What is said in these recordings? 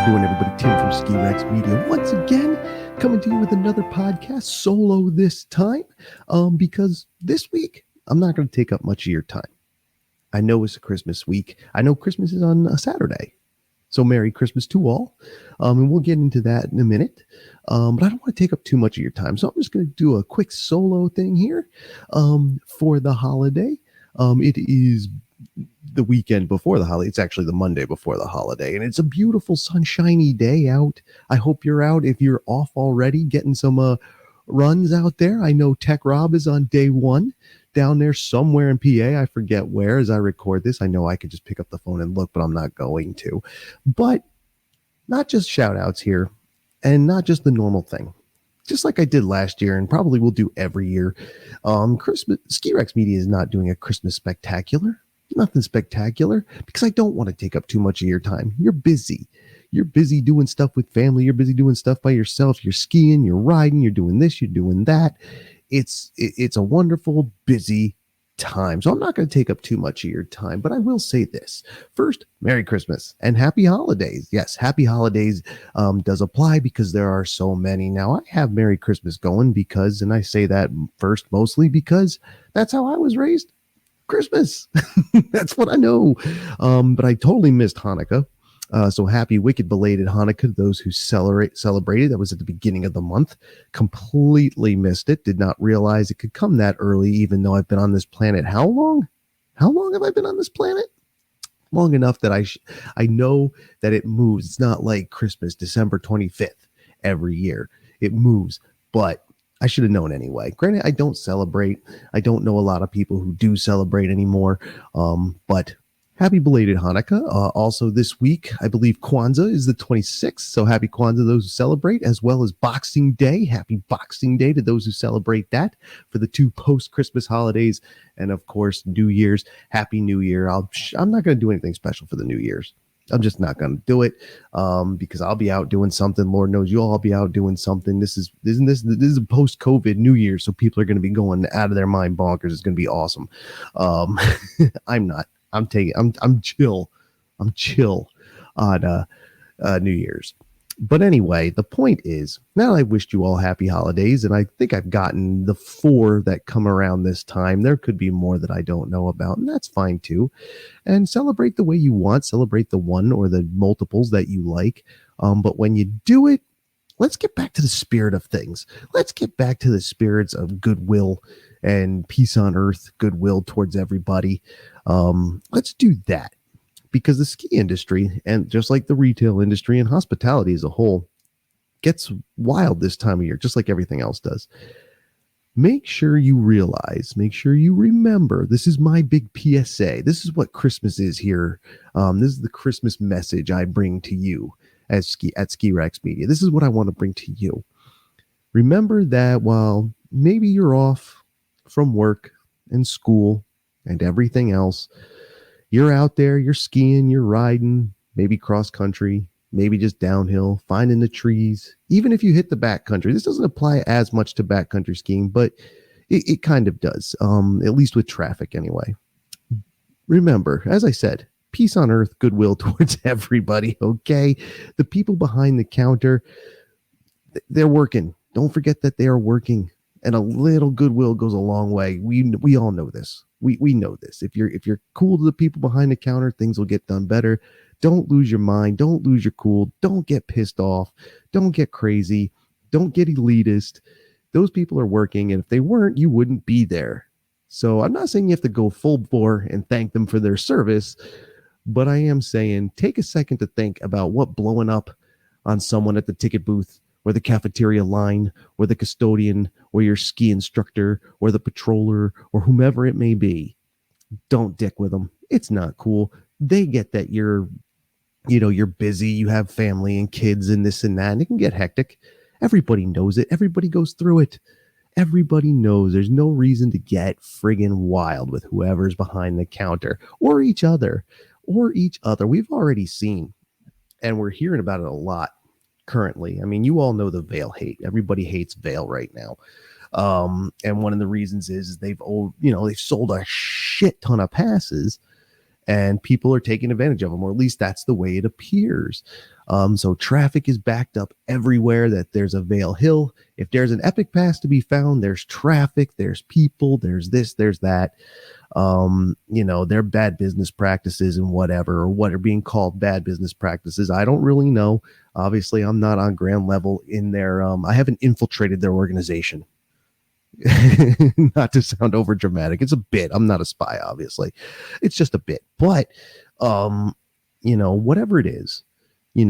doing, everybody? Tim from Ski Rex Media once again coming to you with another podcast solo this time, because this week I'm not going to take up much of your time. I know it's a Christmas week. I know Christmas is on a Saturday, so Merry Christmas to all, and we'll get into that in a minute, but I don't want to take up too much of your time, so I'm just going to do a quick solo thing here for the holiday. It is the weekend before the holiday. It's actually the Monday before the holiday, and it's a beautiful sunshiny day out. I hope you're out. If you're off already, getting some runs out there. I know Tech Rob is on day one down there somewhere in PA. I forget where as I record this. I know I could just pick up the phone and look, but I'm not going to. But not just shout outs here, and not just the normal thing. Just like I did last year and probably will do every year. Christmas Ski Rex Media is not doing a Christmas spectacular. Nothing spectacular, because I don't want to take up too much of your time. You're busy. You're busy doing stuff with family. You're busy doing stuff by yourself. You're skiing, you're riding, you're doing this, you're doing that. It's a wonderful, busy time. So I'm not going to take up too much of your time, but I will say this. First, Merry Christmas and Happy Holidays. Yes, Happy Holidays does apply because there are so many. Now, I have Merry Christmas going because, and I say that first mostly because that's how I was raised. Christmas. That's what I know. But I totally missed Hanukkah. So happy wicked belated Hanukkah to those who celebrated. That was at the beginning of the month. Completely missed it. Did not realize it could come that early, even though I've been on this planet. How long? How long have I been on this planet? Long enough that I know that it moves. It's not like Christmas, December 25th every year. It moves, but I should have known anyway. Granted, I don't celebrate. I don't know a lot of people who do celebrate anymore. But happy belated Hanukkah. Also this week, I believe Kwanzaa is the 26th. So happy Kwanzaa to those who celebrate, as well as Boxing Day. Happy Boxing Day to those who celebrate that for the two post-Christmas holidays. And of course, New Year's. Happy New Year. I'm not going to do anything special for the New Year's. I'm just not going to do it because I'll be out doing something. Lord knows you'll all be out doing something. This is a post-COVID New Year, so people are going to be going out of their mind bonkers. It's going to be awesome. I'm not. I'm chill. I'm chill on New Year's. But anyway, the point is, now I wished you all happy holidays, and I think I've gotten the 4 that come around this time. There could be more that I don't know about, and that's fine too. And celebrate the way you want. Celebrate the one or the multiples that you like. But when you do it, let's get back to the spirit of things. Let's get back to the spirits of goodwill and peace on earth, goodwill towards everybody. Let's do that. Because the ski industry, and just like the retail industry and hospitality as a whole, gets wild this time of year, just like everything else does. Make sure you realize, make sure you remember, this is my big PSA. This is what Christmas is here. This is the Christmas message I bring to you at Ski Rex Media. This is what I want to bring to you. Remember that while maybe you're off from work and school and everything else, you're out there, you're skiing, you're riding, maybe cross country, maybe just downhill, finding the trees. Even if you hit the backcountry, this doesn't apply as much to backcountry skiing, but it kind of does, at least with traffic anyway. Remember, as I said, peace on earth, goodwill towards everybody, okay? The people behind the counter, they're working. Don't forget that they are working. And a little goodwill goes a long way. We all know this. We know this. If you're cool to the people behind the counter, things will get done better. Don't lose your mind. Don't lose your cool. Don't get pissed off. Don't get crazy. Don't get elitist. Those people are working, and if they weren't, you wouldn't be there. So I'm not saying you have to go full bore and thank them for their service, but I am saying take a second to think about what blowing up on someone at the ticket booth or the cafeteria line, or the custodian, or your ski instructor, or the patroller, or whomever it may be. Don't dick with them. It's not cool. They get that you're busy, you have family and kids and this and that, and it can get hectic. Everybody knows it. Everybody goes through it. Everybody knows there's no reason to get friggin' wild with whoever's behind the counter, or each other. We've already seen, and we're hearing about it a lot currently. I mean, you all know the Vail hate. Everybody hates Vail right now. And one of the reasons is they've sold a shit ton of passes, and people are taking advantage of them, or at least that's the way it appears. So traffic is backed up everywhere that there's a Vale Hill. If there's an epic pass to be found, there's traffic, there's people, there's this, there's that. They're bad business practices and whatever, or what are being called bad business practices. I don't really know. Obviously, I'm not on ground level in their, I haven't infiltrated their organization. Not to sound over dramatic. It's a bit. I'm not a spy, obviously. It's just a bit. But, whatever it is, we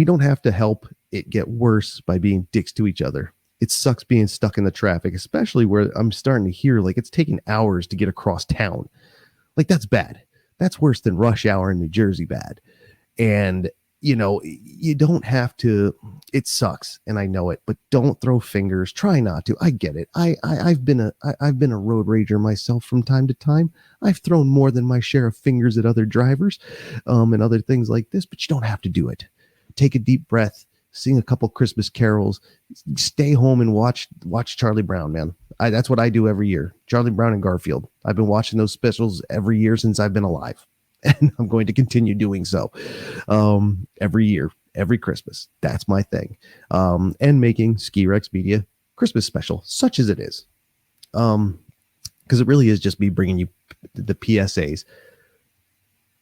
don't have to help it get worse by being dicks to each other. It sucks being stuck in the traffic, especially where I'm starting to hear like it's taking hours to get across town. Like that's bad. That's worse than rush hour in New Jersey bad. And, you don't have to, it sucks. And I know it, but don't throw fingers. Try not to. I get it. I've been a road rager myself from time to time. I've thrown more than my share of fingers at other drivers, and other things like this, but you don't have to do it. Take a deep breath. Sing a couple Christmas carols, stay home and watch Charlie Brown, man. That's what I do every year. Charlie Brown and Garfield. I've been watching those specials every year since I've been alive, and I'm going to continue doing so every year, every Christmas. That's my thing. And making Ski Rex Media Christmas special, such as it is. Because it really is just me bringing you the PSAs.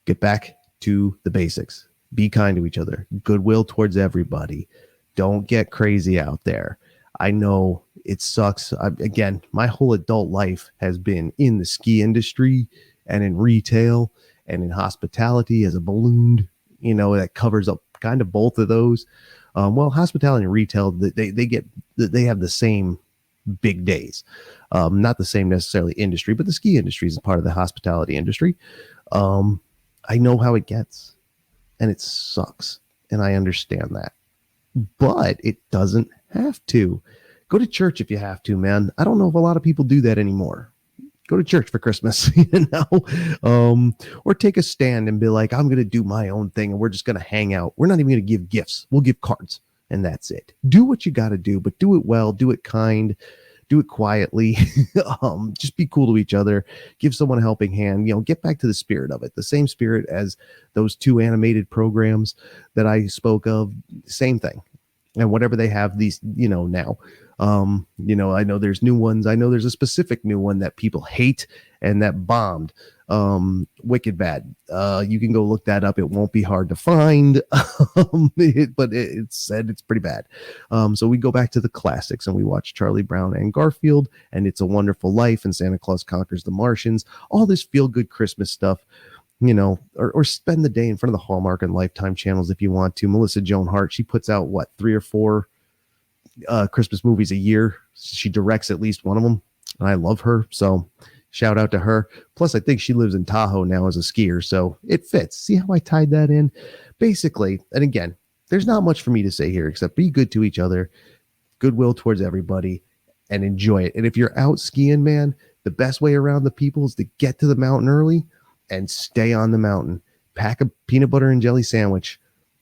Get back to the basics. Be kind to each other. Goodwill towards everybody. Don't get crazy out there. I know it sucks. Again, my whole adult life has been in the ski industry and in retail and in hospitality as a balloon, that covers up kind of both of those. Hospitality and retail, they have the same big days. Not the same necessarily industry, but the ski industry is part of the hospitality industry. I know how it gets. And it sucks. And I understand that. But it doesn't have to. Go to church if you have to, man. I don't know if a lot of people do that anymore. Go to church for Christmas, or take a stand and be like, I'm going to do my own thing and we're just going to hang out. We're not even going to give gifts. We'll give cards and that's it. Do what you got to do, but do it well, do it kind, do it quietly. Just be cool to each other. Give someone a helping hand. Get back to the spirit of it. The same spirit as those 2 animated programs that I spoke of. Same thing. And whatever they have these, now. I know there's new ones. I know there's a specific new one that people hate and that bombed. Wicked bad. You can go look that up. It won't be hard to find. But it's said it's pretty bad. So we go back to the classics and we watch Charlie Brown and Garfield and It's a Wonderful Life and Santa Claus Conquers the Martians. All this feel good Christmas stuff. Or spend the day in front of the Hallmark and Lifetime channels if you want to. Melissa Joan Hart, she puts out 3 or 4 Christmas movies a year. She directs at least one of them, and I love her. So shout out to her. Plus, I think she lives in Tahoe now as a skier, so it fits. See how I tied that in? Basically, and again, there's not much for me to say here except be good to each other, goodwill towards everybody, and enjoy it. And if you're out skiing, man, the best way around the people is to get to the mountain early and stay on the mountain. Pack a peanut butter and jelly sandwich,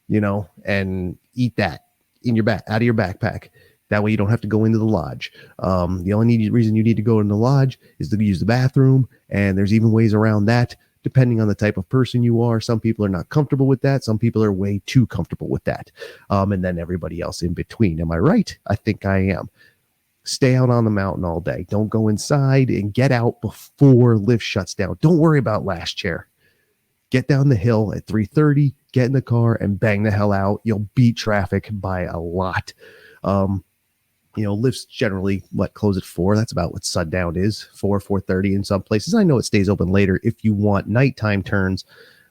and eat that in your out of your backpack. That way you don't have to go into the lodge. The only reason you need to go in the lodge is to use the bathroom, and there's even ways around that depending on the type of person you are. Some people are not comfortable with that. Some people are way too comfortable with that. And then everybody else in between. Am I right? I think I am. Stay out on the mountain all day. Don't go inside, and get out before lift shuts down. Don't worry about last chair. Get down the hill at 3:30, get in the car and bang the hell out. You'll beat traffic by a lot. Lifts generally close at 4. That's about what sundown is, 4:30 in some places. I know it stays open later if you want nighttime turns.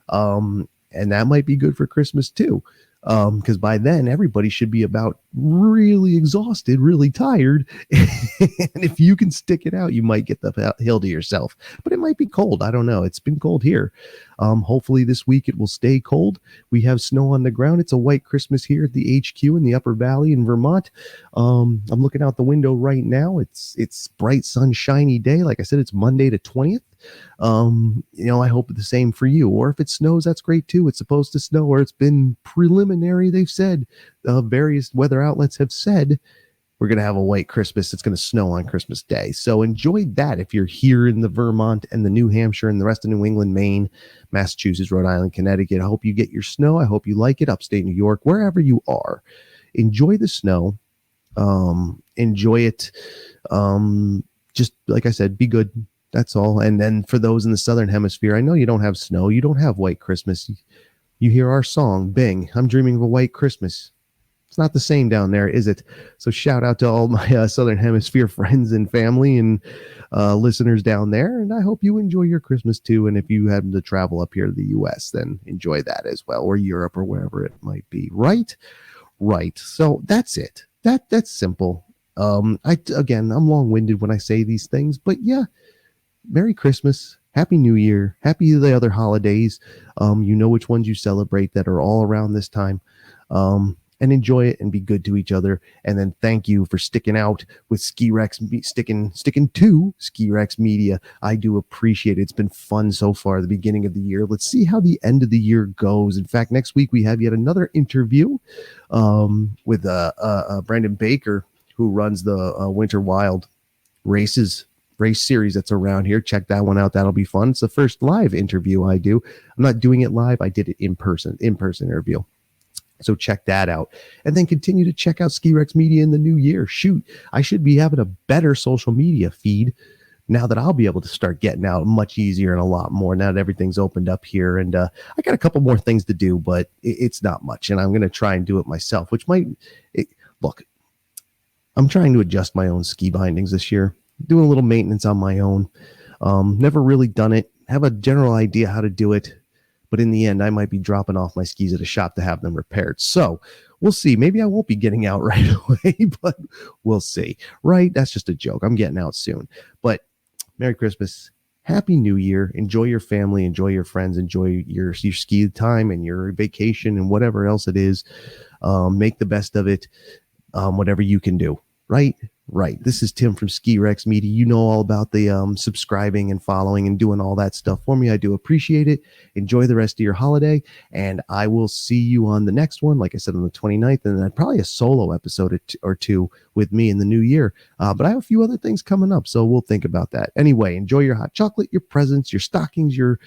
And that might be good for Christmas too. Because by then everybody should be about really exhausted, really tired. And if you can stick it out, you might get the hill to yourself, but it might be cold. I don't know. It's been cold here. Hopefully this week it will stay cold. We have snow on the ground. It's a white Christmas here at the HQ in the Upper Valley in Vermont. I'm looking out the window right now. It's bright, sunshiny day. Like I said, it's Monday the 20th. I hope the same for you. Or if it snows, that's great too. It's supposed to snow, or it's been preliminary. They've said, various weather outlets have said we're going to have a white Christmas. It's going to snow on Christmas Day. So enjoy that if you're here in the Vermont and the New Hampshire and the rest of New England, Maine, Massachusetts, Rhode Island, Connecticut. I hope you get your snow. I hope you like it. Upstate New York, wherever you are. Enjoy the snow. Enjoy it. Just like I said, be good. That's all. And then for those in the Southern Hemisphere, I know you don't have snow. You don't have white Christmas. You hear our song, Bing, I'm dreaming of a white Christmas. It's not the same down there, is it? So shout out to all my Southern Hemisphere friends and family and listeners down there. And I hope you enjoy your Christmas too. And if you happen to travel up here to the U.S., then enjoy that as well, or Europe or wherever it might be. Right. So that's it. That's simple. I'm long-winded when I say these things, but yeah, Merry Christmas. Happy New Year. Happy the other holidays. You know which ones you celebrate that are all around this time. And enjoy it and be good to each other. And then thank you for sticking out with Ski Rex, sticking to Ski Rex Media. I do appreciate it. It's been fun so far, the beginning of the year. Let's see how the end of the year goes. In fact, next week we have yet another interview with Brandon Baker, who runs the Winter Wild race series that's around here. Check that one out. That'll be fun. It's the first live interview I do. I'm not doing it live. I did it in person interview. So check that out. And then continue to check out Ski Rex Media in the new year. Shoot, I should be having a better social media feed now that I'll be able to start getting out much easier and a lot more now that everything's opened up here. And I got a couple more things to do, but it's not much. And I'm going to try and do it myself, which look, I'm trying to adjust my own ski bindings this year, doing a little maintenance on my own. Never really done it. Have a general idea how to do it. But in the end, I might be dropping off my skis at a shop to have them repaired. So we'll see. Maybe I won't be getting out right away, but we'll see. Right? That's just a joke. I'm getting out soon. But Merry Christmas. Happy New Year. Enjoy your family. Enjoy your friends. Enjoy your ski time and your vacation and whatever else it is. Make the best of it. Whatever you can do. Right? This is Tim from Ski Rex Media. You know all about the subscribing and following and doing all that stuff for me. I do appreciate it. Enjoy the rest of your holiday, and I will see you on the next one, like I said, on the 29th, and then probably a solo episode or two with me in the new year. But I have a few other things coming up, so we'll think about that. Anyway, enjoy your hot chocolate, your presents, your stockings, your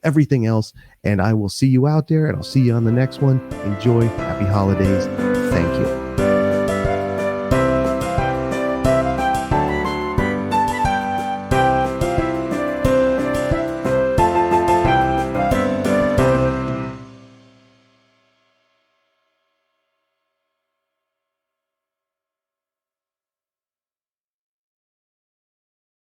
everything else, and I will see you out there, and I'll see you on the next one. Enjoy. Happy holidays. Thank you.